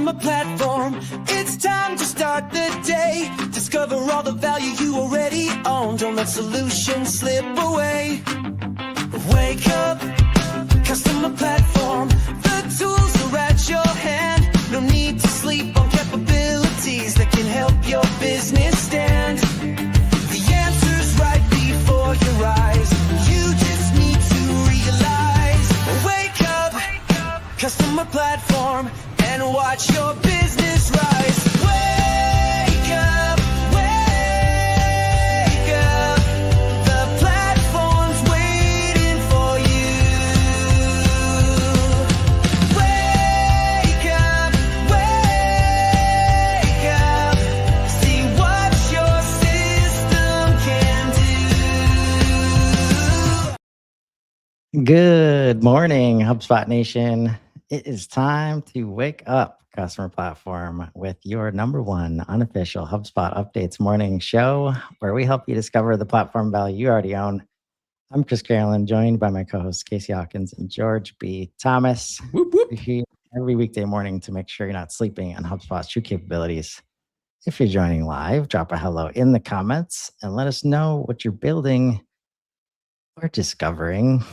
Customer platform, it's time to start the day. Discover all the value you already own. Don't let solutions slip away. Wake up, customer platform. The tools are at your hand. No need to sleep on capabilities that can help your business stand. The answer's right before your eyes. You just need to realize. Wake up, customer platform, and watch your business rise. Wake up, wake up. The platform's waiting for you. Wake up, wake up. See what your system can do. Good morning, HubSpot Nation. It is time to wake up, customer platform, with your number one unofficial HubSpot Updates morning show, where we help you discover the platform value you already own. I'm Chris Carolyn, joined by my co-hosts Casey Hawkins and George B. Thomas. Whoop, whoop. We're here every weekday morning to make sure you're not sleeping on HubSpot's true capabilities. If you're joining live, drop a hello in the comments and let us know what you're building or discovering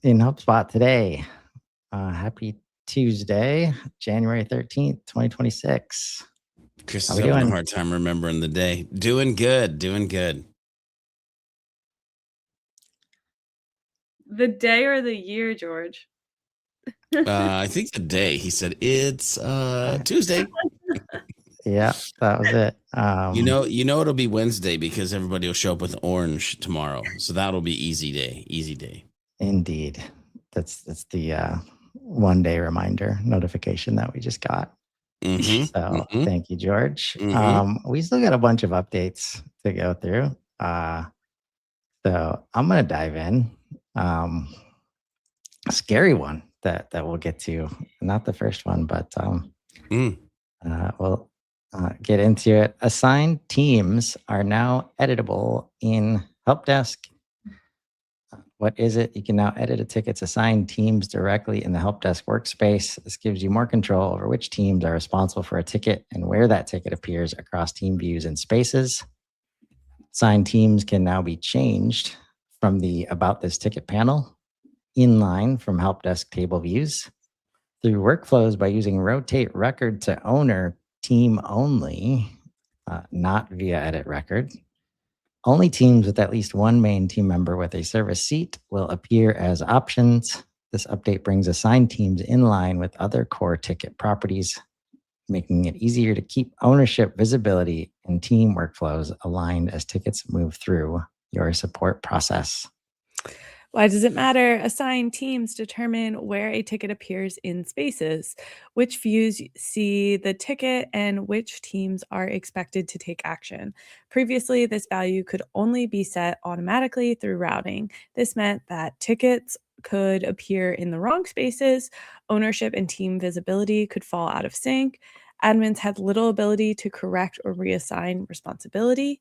in HubSpot today. Happy Tuesday, January 13th, 2026. Chris How is we having a doing? hard time remembering the day. Doing good. The day or the year, George? I think the day. He said it's Tuesday. Yeah, that was it. You know it'll be Wednesday because everybody will show up with orange tomorrow. So that'll be easy day. Indeed. That's the 1 day reminder notification that we just got. Mm-hmm. So Thank you, George. Mhm. We still got a bunch of updates to go through. So I'm going to dive in. A scary one that we'll get to. Not the first one, but we'll get into it. Assigned teams are now editable in Help Desk. What is it? You can now edit a ticket's assigned teams directly in the Help Desk workspace. This gives you more control over which teams are responsible for a ticket and where that ticket appears across team views and spaces. Assigned teams can now be changed from the About This Ticket panel, inline from Help Desk table views, through workflows by using Rotate Record to Owner team only, not via Edit Record. Only teams with at least one main team member with a service seat will appear as options. This update brings assigned teams in line with other core ticket properties, making it easier to keep ownership, visibility, and team workflows aligned as tickets move through your support process. Why does it matter? Assigned teams determine where a ticket appears in spaces, which views see the ticket, and which teams are expected to take action. Previously, this value could only be set automatically through routing. This meant that tickets could appear in the wrong spaces, ownership and team visibility could fall out of sync, admins had little ability to correct or reassign responsibility.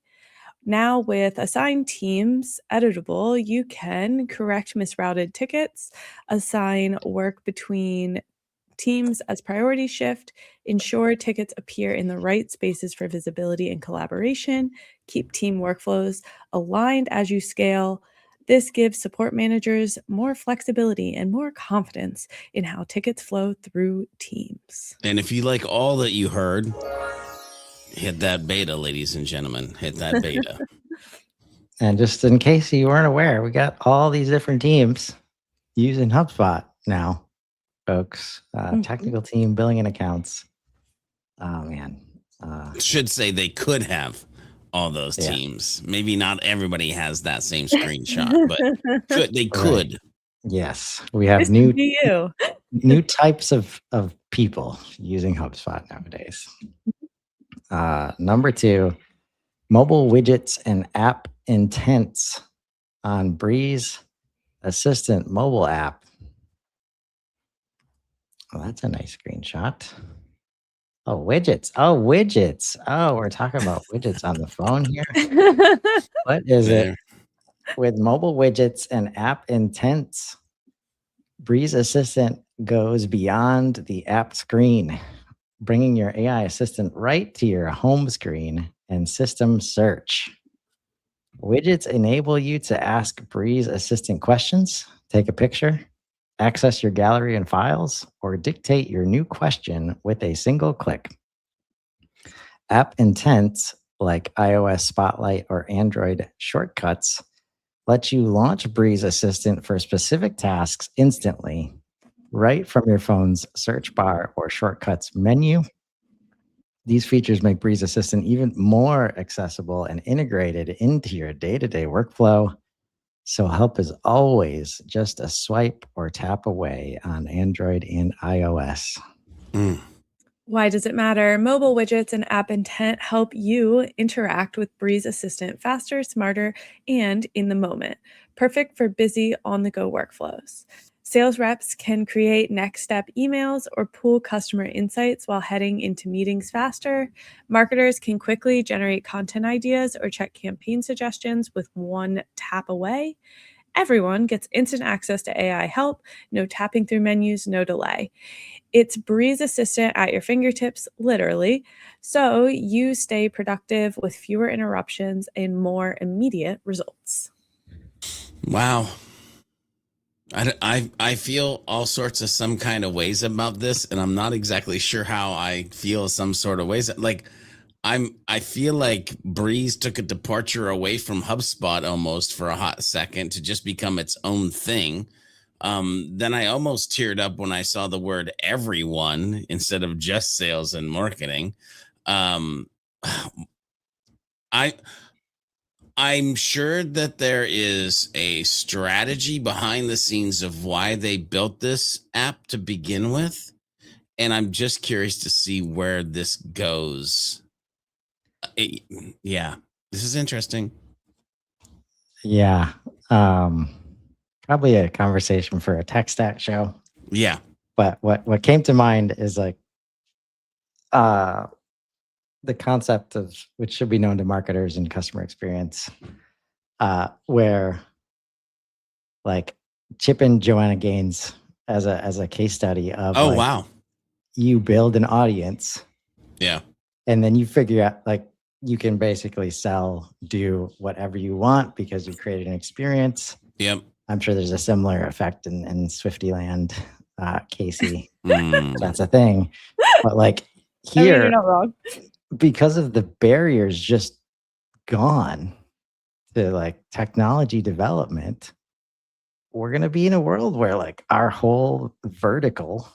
Now with assigned teams editable, you can correct misrouted tickets, assign work between teams as priority shift, ensure tickets appear in the right spaces for visibility and collaboration, keep team workflows aligned as you scale. This gives support managers more flexibility and more confidence in how tickets flow through teams. And if you like all that you heard, hit that beta, ladies and gentlemen. Hit that beta. And just in case you weren't aware, we got all these different teams using HubSpot now, folks. Technical team, billing and accounts. Oh, man. Should say they could have all those teams. Maybe not everybody has that same screenshot, but they could. Right. Yes. We have new types of people using HubSpot nowadays. Number 2, mobile widgets and app intents on Breeze Assistant mobile app. Well, that's a nice screenshot. Oh, widgets. Oh, we're talking about widgets on the phone here. What is it? With mobile widgets and app intents, Breeze Assistant goes beyond the app screen. bringing your AI assistant right to your home screen and system search. Widgets enable you to ask Breeze Assistant questions, take a picture, access your gallery and files, or dictate your new question with a single click. App intents like iOS Spotlight or Android shortcuts let you launch Breeze Assistant for specific tasks instantly, right from your phone's search bar or shortcuts menu. These features make Breeze Assistant even more accessible and integrated into your day-to-day workflow. So help is always just a swipe or tap away on Android and iOS. Why does it matter? Mobile widgets and app intent help you interact with Breeze Assistant faster, smarter, and in the moment. Perfect for busy on-the-go workflows. Sales reps can create next step emails or pull customer insights while heading into meetings faster. Marketers can quickly generate content ideas or check campaign suggestions with one tap away. Everyone gets instant access to AI help, no tapping through menus, no delay. It's Breeze Assistant at your fingertips, literally, so you stay productive with fewer interruptions and more immediate results. Wow. I feel all sorts of some kind of ways about this, and I'm not exactly sure how I feel some sort of ways. Like I feel like Breeze took a departure away from HubSpot almost for a hot second to just become its own thing. Then I almost teared up when I saw the word everyone instead of just sales and marketing. Um, I I'm sure that there is a strategy behind the scenes of why they built this app to begin with. And I'm just curious to see where this goes. Yeah, this is interesting. Yeah. Probably a conversation for a tech stack show. Yeah. But what came to mind is like the concept of which should be known to marketers and customer experience, where like Chip and Joanna Gaines as a case study of Oh, wow. You build an audience. Yeah. And then you figure out like you can basically do whatever you want because you created an experience. Yep. I'm sure there's a similar effect in Swiftyland, Casey. Mm. That's a thing. But like I mean, here, you're not wrong. because of the barriers just gone to like technology development, we're going to be in a world where like our whole vertical,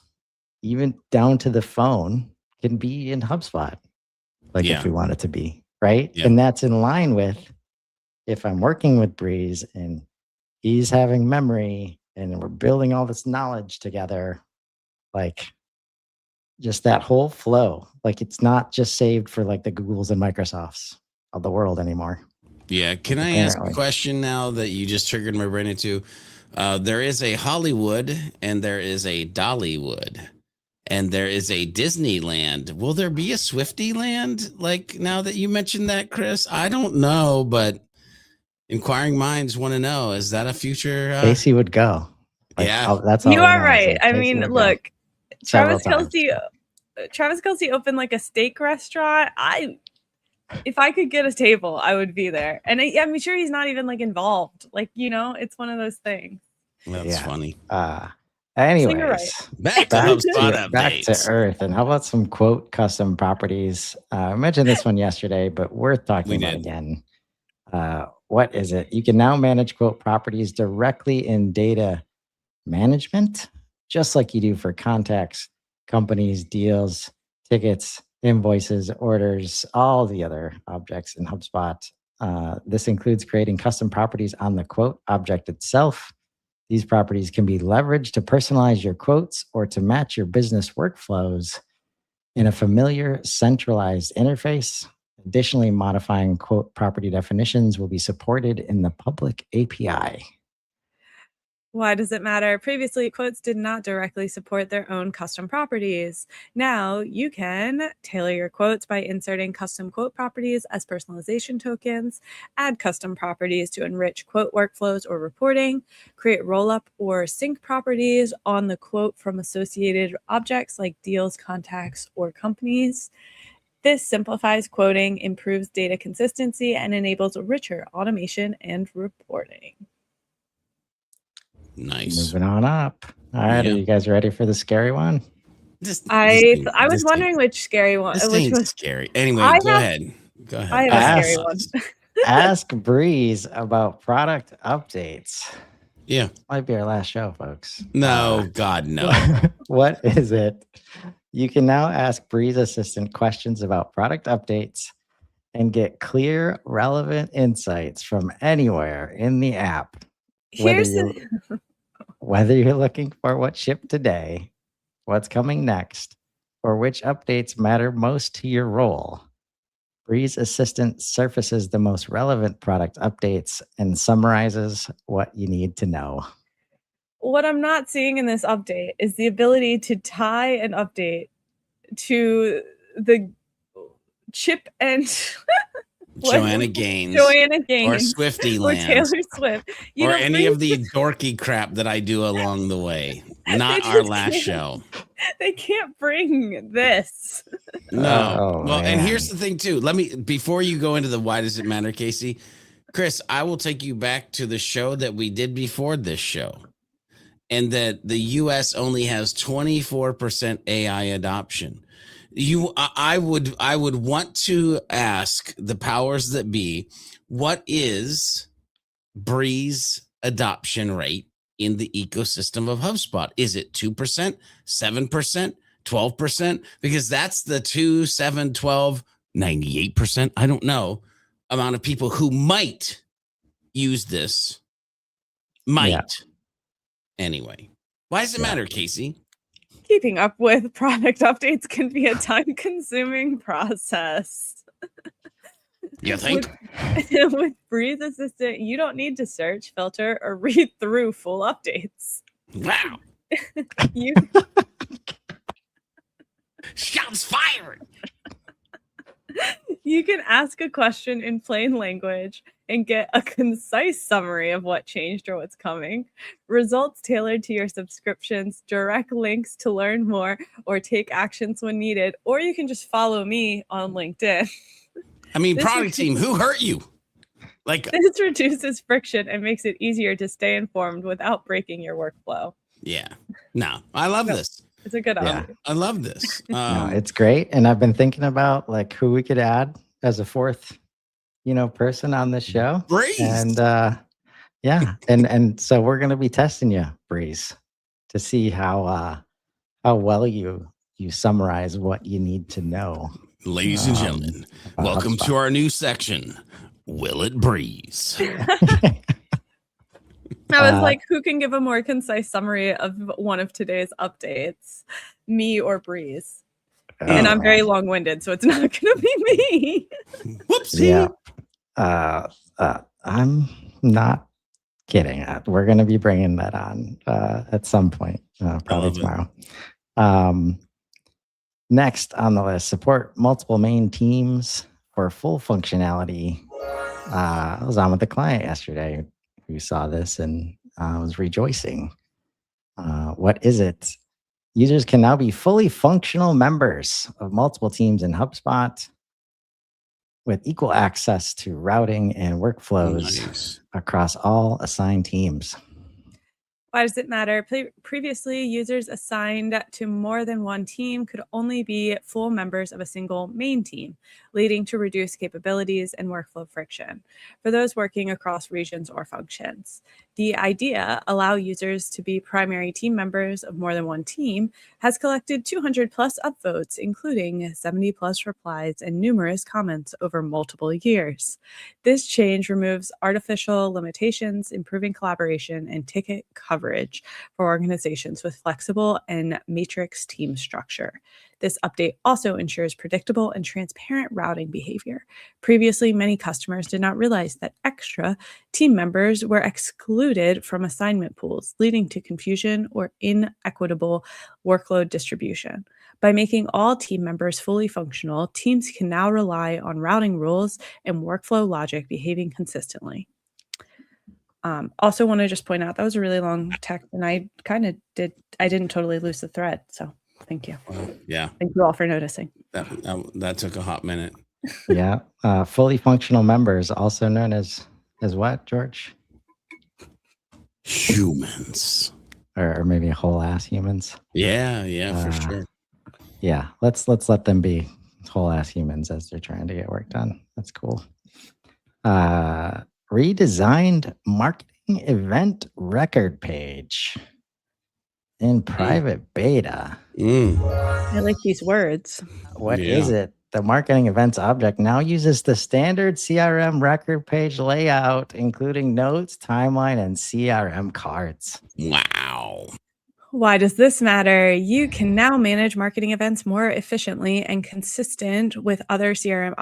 even down to the phone, can be in HubSpot. Like Yeah. if we want it to be, right? Yeah. And that's in line with if I'm working with Breeze and he's having memory and we're building all this knowledge together, like just that whole flow. Like it's not just saved for like the Googles and Microsofts of the world anymore. Yeah. Can I ask a question now that you just triggered my brain into? There is a Hollywood and there is a Dollywood and there is a Disneyland. Will there be a Swiftyland? Like now that you mentioned that, Chris, I don't know, but inquiring minds want to know, is that a future? Casey would go. Like, yeah. That's all You I are know. right. Like, I Casey mean, would go look, several Travis times. Kelsey opened like a steak restaurant. If I could get a table, I would be there. And I'm sure he's not even like involved. Like, it's one of those things. That's funny. Anyways, right. back to HubSpot updates. Back to earth. And how about some quote custom properties? I mentioned this one yesterday, but worth talking about again. What is it? You can now manage quote properties directly in data management, just like you do for contacts, companies, deals, tickets, invoices, orders, all the other objects in HubSpot. This includes creating custom properties on the quote object itself. These properties can be leveraged to personalize your quotes or to match your business workflows in a familiar, centralized interface. Additionally, modifying quote property definitions will be supported in the public API. Why does it matter? Previously, quotes did not directly support their own custom properties. Now you can tailor your quotes by inserting custom quote properties as personalization tokens, add custom properties to enrich quote workflows or reporting, create roll-up or sync properties on the quote from associated objects like deals, contacts, or companies. This simplifies quoting, improves data consistency, and enables richer automation and reporting. Nice. Moving on up. All right, Yeah. are you guys ready for the scary one? I was wondering which scary one. This Which ain't was scary. Anyway, I go have- ahead. Go ahead. I have a scary one. Ask Breeze about product updates. Yeah. Might be our last show, folks. No, God, no. What is it? You can now ask Breeze Assistant questions about product updates and get clear, relevant insights from anywhere in the app. Whether you're looking for what shipped today, what's coming next, or which updates matter most to your role, Breeze Assistant surfaces the most relevant product updates and summarizes what you need to know. What I'm not seeing in this update is the ability to tie an update to the chip and Joanna Gaines. Or Swifty or Land. Taylor Swift. Or any of the dorky crap that I do along the way. Not our last show. They can't bring this. No. Oh, And man. here's the thing too. Before you go into the why does it matter, Casey, Chris, I will take you back to the show that we did before this show. And that the US only has 24% AI adoption. I would want to ask the powers that be, what is Breeze adoption rate in the ecosystem of HubSpot? Is it 2%, 7%, 12%? Because that's the 2, 7, 12, 98%, I don't know, amount of people who might use this. Anyway, why does it matter, Casey? Keeping up with product updates can be a time-consuming process. You think? With Breeze Assistant, you don't need to search, filter, or read through full updates. Wow. You Shots fired. You can ask a question in plain language and get a concise summary of what changed or what's coming, results tailored to your subscriptions, direct links to learn more or take actions when needed, or you can just follow me on LinkedIn. I mean, product team, who hurt you? This reduces friction and makes it easier to stay informed without breaking your workflow. Yeah. No, I love this. It's a good Yeah. one. I love this. No, it's great. And I've been thinking about like who we could add as a fourth, person on this show. Breeze. And yeah. And so we're gonna be testing you, Breeze, to see how well you summarize what you need to know. Ladies and gentlemen, welcome HubSpot. to our new section. Will it breeze? I was like, who can give a more concise summary of one of today's updates? Me or Breeze? And I'm very long-winded, so it's not going to be me. Whoopsie. Yeah. I'm not kidding. We're going to be bringing that on at some point, probably tomorrow. Next on the list, support multiple main teams for full functionality. I was on with the client yesterday who saw this and was rejoicing. What is it? Users can now be fully functional members of multiple teams in HubSpot with equal access to routing and workflows across all assigned teams. Why does it matter? Previously, users assigned to more than one team could only be full members of a single main team, leading to reduced capabilities and workflow friction for those working across regions or functions. The idea, allow users to be primary team members of more than one team, has collected 200 plus upvotes, including 70 plus replies and numerous comments over multiple years. This change removes artificial limitations, improving collaboration and ticket coverage. coverage for organizations with flexible and matrix team structure. This update also ensures predictable and transparent routing behavior. Previously, many customers did not realize that extra team members were excluded from assignment pools, leading to confusion or inequitable workload distribution. By making all team members fully functional, teams can now rely on routing rules and workflow logic behaving consistently. Also want to just point out that was a really long text, and I didn't totally lose the thread. So thank you. Yeah. Thank you all for noticing. That took a hot minute. Yeah. Fully functional members, also known as what, George? Humans. Or maybe whole ass humans. Yeah, for sure. Yeah. Let's let them be whole ass humans as they're trying to get work done. That's cool. Redesigned marketing event record page in private beta. I like these words. What is it? The marketing events object now uses the standard CRM record page layout, including notes, timeline, and CRM cards. Wow. Why does this matter? You can now manage marketing events more efficiently and consistent with other CRM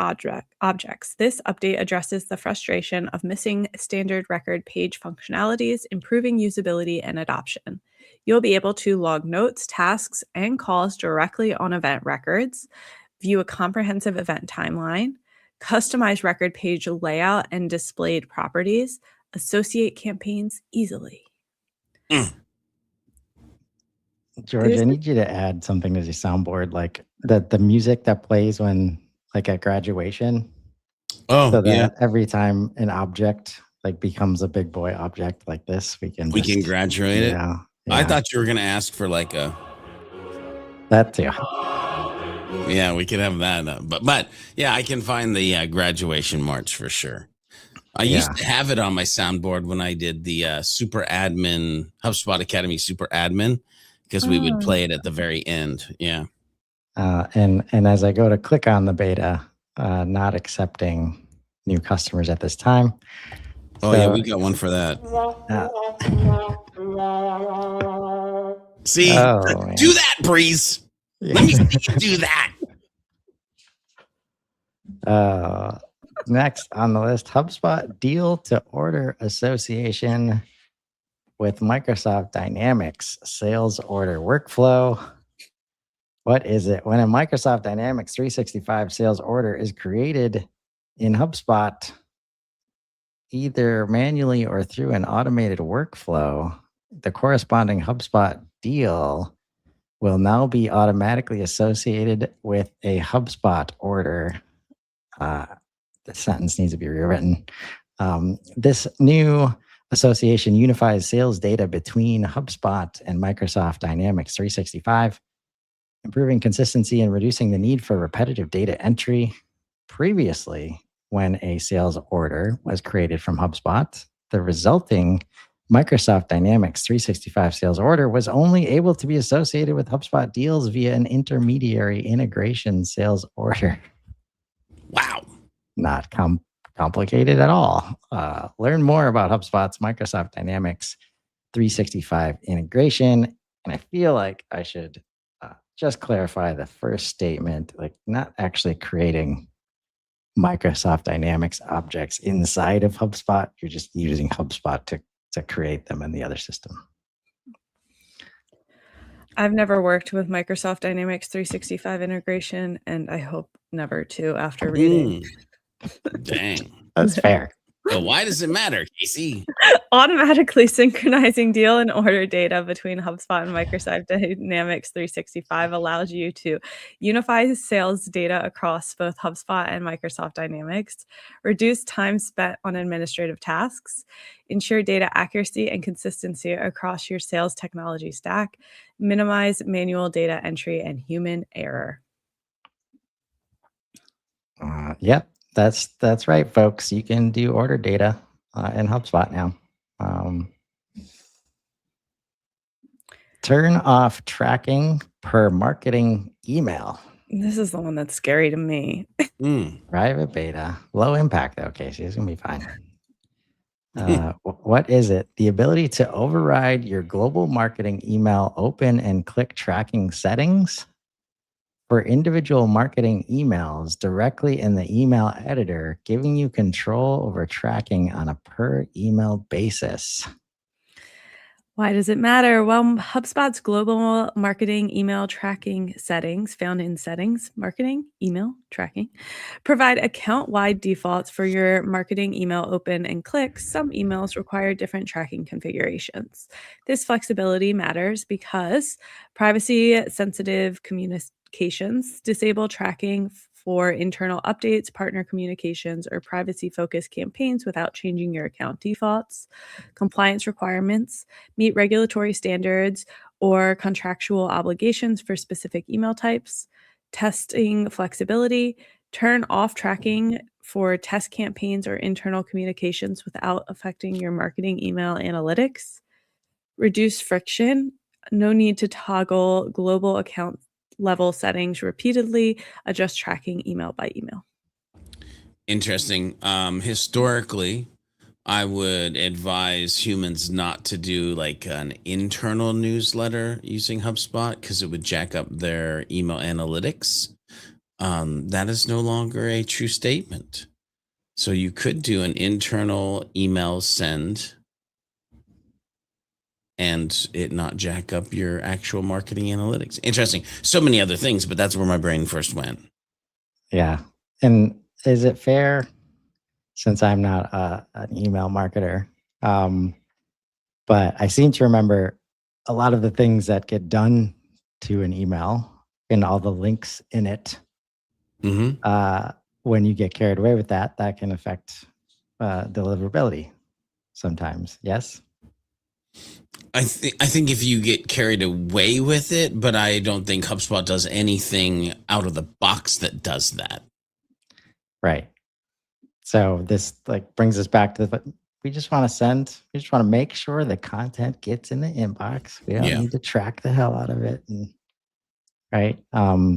objects. This update addresses the frustration of missing standard record page functionalities, improving usability and adoption. You'll be able to log notes, tasks, and calls directly on event records, view a comprehensive event timeline, customize record page layout and displayed properties, associate campaigns easily. George, I need you to add something to the soundboard, like the music that plays when, like, at graduation. Oh, so that every time an object like becomes a big boy object like this, we can graduate it. Yeah. I thought you were gonna ask for like that too. Yeah, we could have that. But yeah, I can find the graduation march for sure. I used to have it on my soundboard when I did the Super Admin HubSpot Academy Super Admin, because we would play it at the very end. Yeah. And as I go to click on the beta, not accepting new customers at this time. Oh, yeah, we got one for that. See, do that, Breeze. Let me see you do that. Next on the list, HubSpot deal to order association with Microsoft Dynamics sales order workflow. What is it? When a Microsoft Dynamics 365 sales order is created in HubSpot, either manually or through an automated workflow, the corresponding HubSpot deal will now be automatically associated with a HubSpot order. The sentence needs to be rewritten. This new association unifies sales data between HubSpot and Microsoft Dynamics 365, improving consistency and reducing the need for repetitive data entry. Previously, when a sales order was created from HubSpot, the resulting Microsoft Dynamics 365 sales order was only able to be associated with HubSpot deals via an intermediary integration sales order. Wow. Not complicated at all. Learn more about HubSpot's Microsoft Dynamics 365 integration. And I feel like I should just clarify the first statement, like not actually creating Microsoft Dynamics objects inside of HubSpot. You're just using HubSpot to create them in the other system. I've never worked with Microsoft Dynamics 365 integration, and I hope never to after reading. Dang. That's fair. So why does it matter, Casey? Automatically synchronizing deal and order data between HubSpot and Microsoft Dynamics 365 allows you to unify sales data across both HubSpot and Microsoft Dynamics, reduce time spent on administrative tasks, ensure data accuracy and consistency across your sales technology stack, minimize manual data entry and human error. Yep. That's right, folks. You can do order data in HubSpot now. Turn off tracking per marketing email. This is the one that's scary to me. Private beta. Low impact, though, Casey. It's going to be fine. What is it? The ability to override your global marketing email open and click tracking settings for individual marketing emails directly in the email editor, giving you control over tracking on a per email basis. Why does it matter? Well, HubSpot's global marketing email tracking settings, found in Settings, Marketing, Email Tracking, provide account-wide defaults for your marketing email open and clicks. Some emails require different tracking configurations. This flexibility matters because privacy-sensitive communications disable tracking for internal updates, partner communications, or privacy-focused campaigns without changing your account defaults. Compliance requirements meet regulatory standards or contractual obligations for specific email types. Testing flexibility, turn off tracking for test campaigns or internal communications without affecting your marketing email analytics. Reduce friction, no need to toggle global account level settings repeatedly, adjust tracking email by email. Interesting. Historically, I would advise humans not to do like an internal newsletter using HubSpot because it would jack up their email analytics. That is no longer a true statement. So you could do an internal email send and it not jack up your actual marketing analytics. Interesting. So many other things, but that's where my brain first went. Yeah. And is it fair, since I'm not an email marketer, but I seem to remember a lot of the things that get done to an email and all the links in it. When you get carried away with that, that can affect deliverability sometimes. Yes. I think if you get carried away with it, but I don't think HubSpot does anything out of the box that does that. Right. So this like brings us back to we just want to make sure the content gets in the inbox. We don't need to track the hell out of it. Right.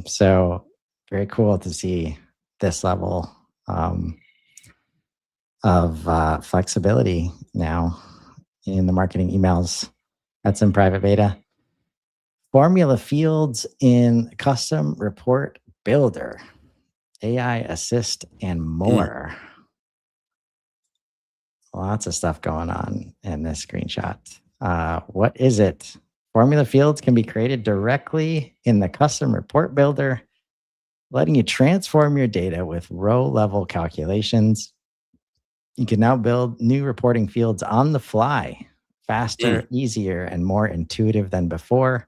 So very cool to see this level of flexibility now in the marketing emails. That's in private beta. Formula fields in custom report builder, AI assist, and more. Lots of stuff going on in this screenshot. What is it? Formula fields can be created directly in the custom report builder, letting you transform your data with row-level calculations. You can now build new reporting fields on the fly, faster, easier, and more intuitive than before.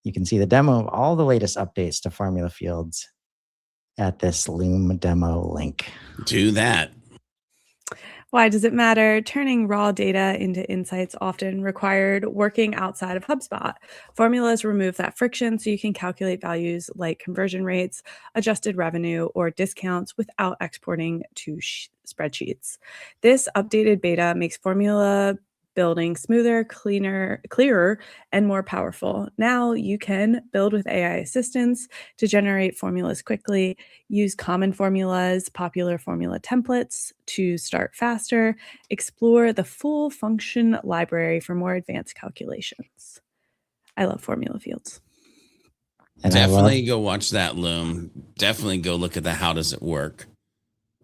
You can see the demo of all the latest updates to formula fields at this Loom demo link. Do that. Why does it matter? Turning raw data into insights often required working outside of HubSpot. Formulas remove that friction so you can calculate values like conversion rates, adjusted revenue, or discounts without exporting to spreadsheets. This updated beta makes formula building smoother, clearer, and more powerful. Now you can build with AI assistance to generate formulas quickly, use common formulas, popular formula templates to start faster, explore the full function library for more advanced calculations. I love formula fields. And definitely go watch that Loom. Definitely go look at the how does it work.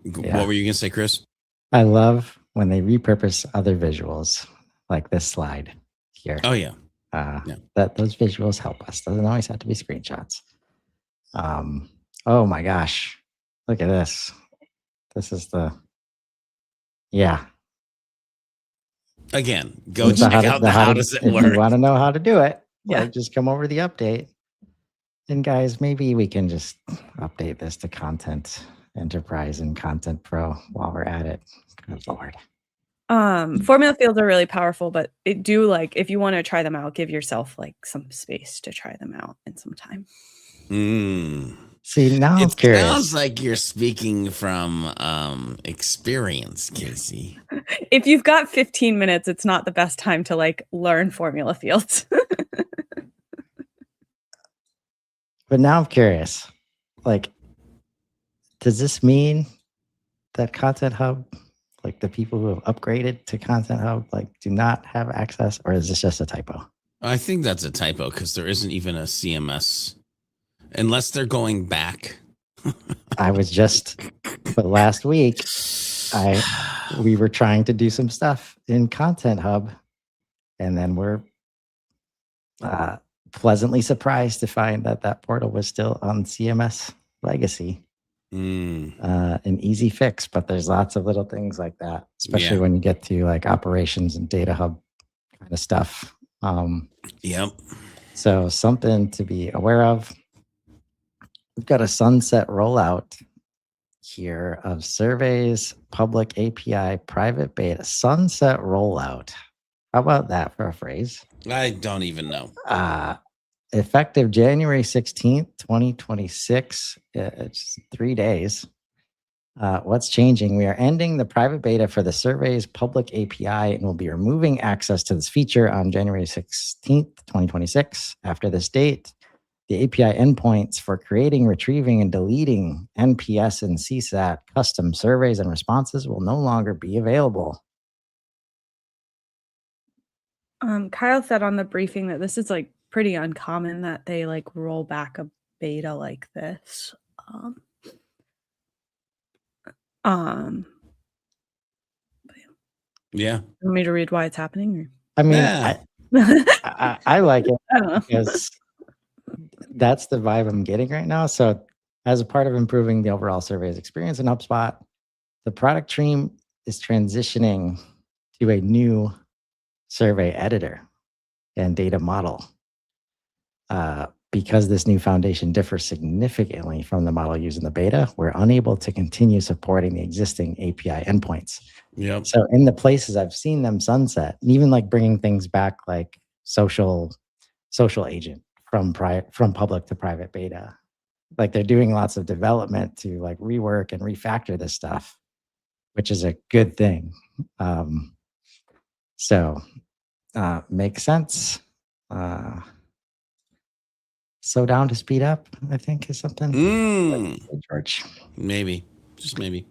Yeah. What were you going to say, Chris? I love when they repurpose other visuals like this slide here. Oh, yeah. That those visuals help us. Doesn't always have to be screenshots. Oh my gosh. Look at this. This is Again, go check out the how does it work. If you want to know how to do it, just come over the update. And guys, maybe we can just update this to Content Enterprise and Content Pro while we're at it. Good Lord. Formula fields are really powerful, but if you want to try them out, give yourself like some space to try them out and some time. See, now I'm curious. It sounds like you're speaking from experience, Casey. If you've got 15 minutes, it's not the best time to like learn formula fields. But now I'm curious. Like, does this mean that Content Hub Like the people who have upgraded to Content Hub, like do not have access, or is this just a typo? I think that's a typo because there isn't even a CMS unless they're going back. I was just, but last week, we were trying to do some stuff in Content Hub, and then we're pleasantly surprised to find that that portal was still on CMS legacy. An easy fix, but there's lots of little things like that, especially when you get to like operations and data hub kind of stuff. Yep. So something to be aware of. We've got a sunset rollout here of surveys, public API, private beta. Sunset rollout. How about that for a phrase? I don't even know. Effective January 16th, 2026. It's 3 days. What's changing? We are ending the private beta for the surveys public API and will be removing access to this feature on January 16th, 2026. After this date, the API endpoints for creating, retrieving, and deleting NPS and CSAT custom surveys and responses will no longer be available. Kyle said on the briefing that this is like pretty uncommon that they like roll back a beta like this. Yeah. You want me to read why it's happening? Or? I mean, Yeah. I like it I don't know. because that's the vibe I'm getting right now. So as a part of improving the overall surveys experience in HubSpot, the product team is transitioning to a new survey editor and data model. Because this new foundation differs significantly from the model used in the beta, we're unable to continue supporting the existing API endpoints. Yep. So in the places I've seen them sunset, and even like bringing things back like social agent from public to private beta, like they're doing lots of development to like rework and refactor this stuff, which is a good thing. So makes sense. Slow down to speed up, I think, is something. George. Maybe. Just maybe.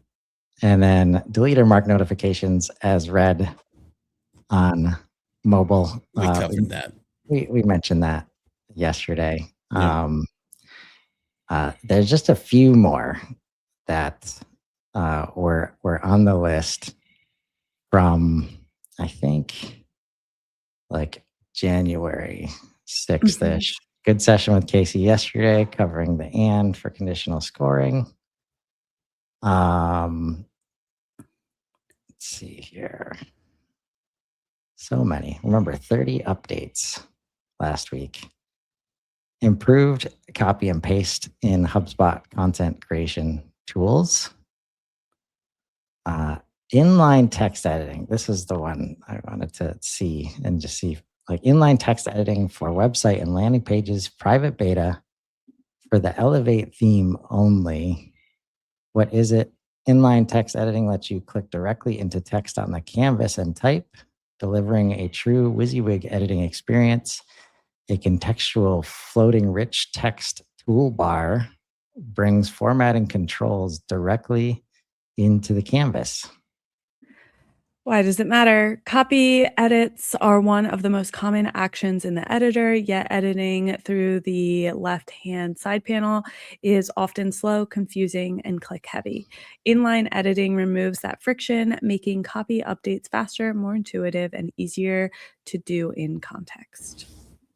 And then delete or mark notifications as read on mobile. We covered that. We mentioned that yesterday. Yeah. There's just a few more that were on the list from, I think, like January 6th-ish. Good session with Casey yesterday covering the and for conditional scoring. Let's see here. So many. Remember, 30 updates last week. Improved copy and paste in HubSpot content creation tools. Inline text editing. This is the one I wanted to see and just see. Like inline text editing for website and landing pages, private beta for the Elevate theme only. What is it? Inline text editing lets you click directly into text on the canvas and type, delivering a true WYSIWYG editing experience. A contextual floating rich text toolbar brings formatting controls directly into the canvas. Why does it matter? Copy edits are one of the most common actions in the editor, yet editing through the left-hand side panel is often slow, confusing, and click-heavy. Inline editing removes that friction, making copy updates faster, more intuitive, and easier to do in context.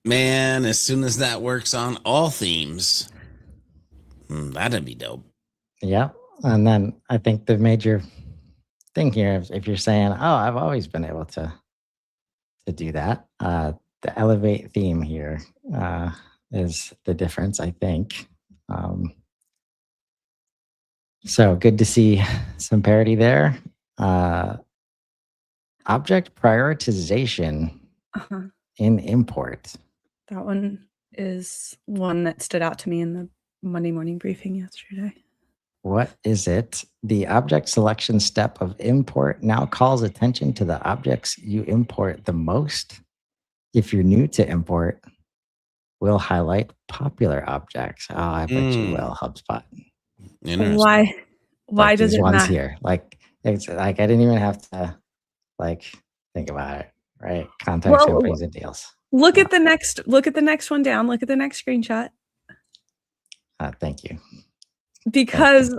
Man, as soon as that works on all themes, that'd be dope. Yeah. And then I think the major thing here, if you're saying, oh, I've always been able to do that, the Elevate theme here is the difference, I think. So good to see some parity there. Object prioritization in import. That one is one that stood out to me in the Monday morning briefing yesterday. What is it? The object selection step of import now calls attention to the objects you import the most. If you're new to import, we'll highlight popular objects. Oh, I bet you will, HubSpot. Why like does these it ones matter? here? Like It's like I didn't even have to like think about it, right? Contacts, Well, companies, and deals. Look at the next one down. Look at the next screenshot. Thank you. Because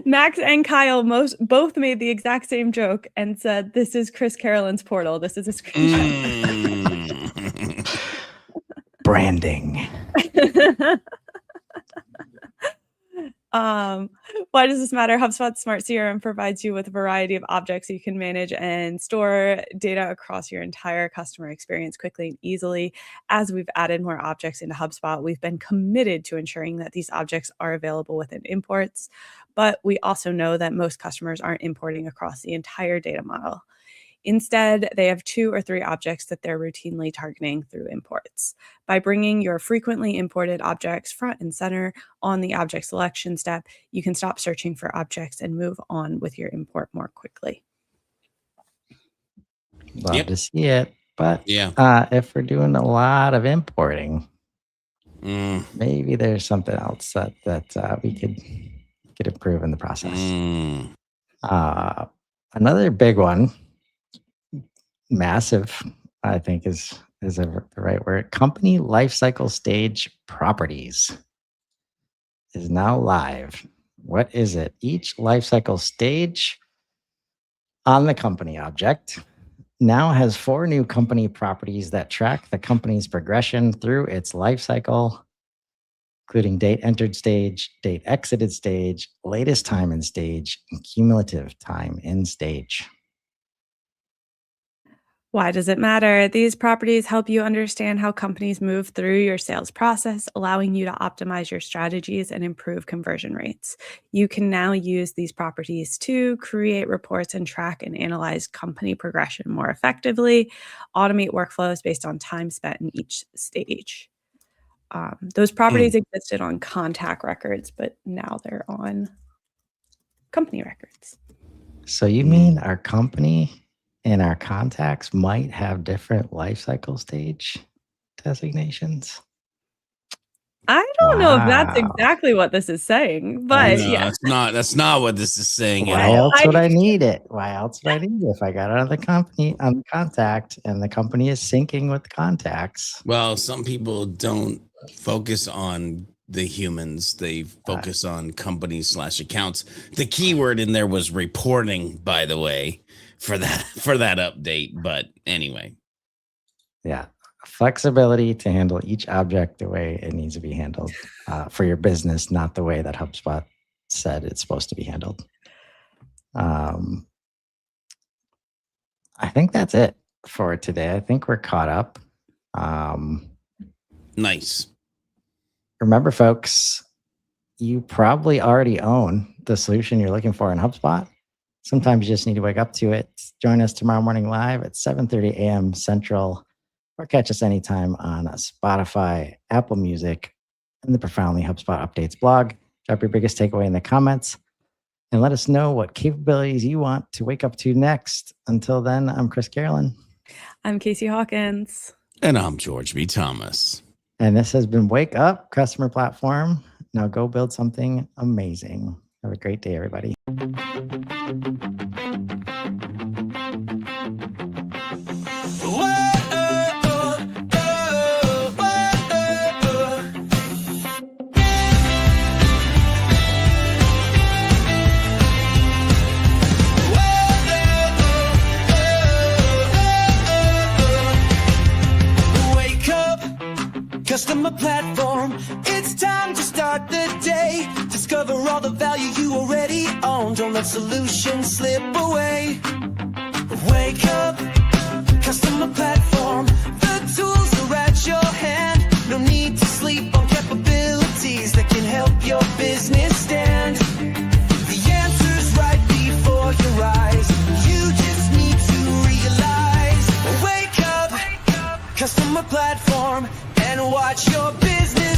Max and Kyle both made the exact same joke and said, "This is Chris Carolyn's portal." This is a screenshot. Branding. Why does this matter? HubSpot Smart CRM provides you with a variety of objects so you can manage and store data across your entire customer experience quickly and easily. As we've added more objects into HubSpot, we've been committed to ensuring that these objects are available within imports, but we also know that most customers aren't importing across the entire data model. Instead, they have 2 or 3 objects that they're routinely targeting through imports. By bringing your frequently imported objects front and center on the object selection step, you can stop searching for objects and move on with your import more quickly. Love to see it. But yeah, if we're doing a lot of importing, maybe there's something else that we could improve in the process. Another big one, massive, I think is the right word. Company lifecycle stage properties is now live. What is it? Each lifecycle stage on the company object now has 4 new company properties that track the company's progression through its lifecycle, including date entered stage, date exited stage, latest time in stage, and cumulative time in stage. Why does it matter? These properties help you understand how companies move through your sales process, allowing you to optimize your strategies and improve conversion rates. You can now use these properties to create reports and track and analyze company progression more effectively, automate workflows based on time spent in each stage. Those properties existed on contact records, but now they're on company records. So you mean our company and our contacts might have different life cycle stage designations? I don't know if that's exactly what this is saying, but no, that's not what this is saying at Why all. else would I need it? Why else would I need it if I got it on the company, on the contact, and the company is syncing with the contacts? Well, some people don't focus on the humans. They focus on companies / accounts. The keyword in there was reporting, by the way, for that update. But anyway. Yeah. Flexibility to handle each object the way it needs to be handled for your business, not the way that HubSpot said it's supposed to be handled. I think that's it for today. I think we're caught up. Nice. Remember, folks, you probably already own the solution you're looking for in HubSpot. Sometimes you just need to wake up to it. Join us tomorrow morning live at 7:30 a.m. Central, or catch us anytime on Spotify, Apple Music, and the Profoundly HubSpot Updates blog. Drop your biggest takeaway in the comments and let us know what capabilities you want to wake up to next. Until then, I'm Chris Carolyn. I'm Casey Hawkins. And I'm George B. Thomas. And this has been Wake Up Customer Platform. Now go build something amazing. Have a great day, everybody. Customer platform, it's time to start the day. Discover all the value you already own. Don't let solutions slip away. Wake up, customer platform. The tools are at your hand. No need to sleep on capabilities that can help your business stand. The answer's right before your eyes. You just need to realize. Wake up, customer platform, and watch your business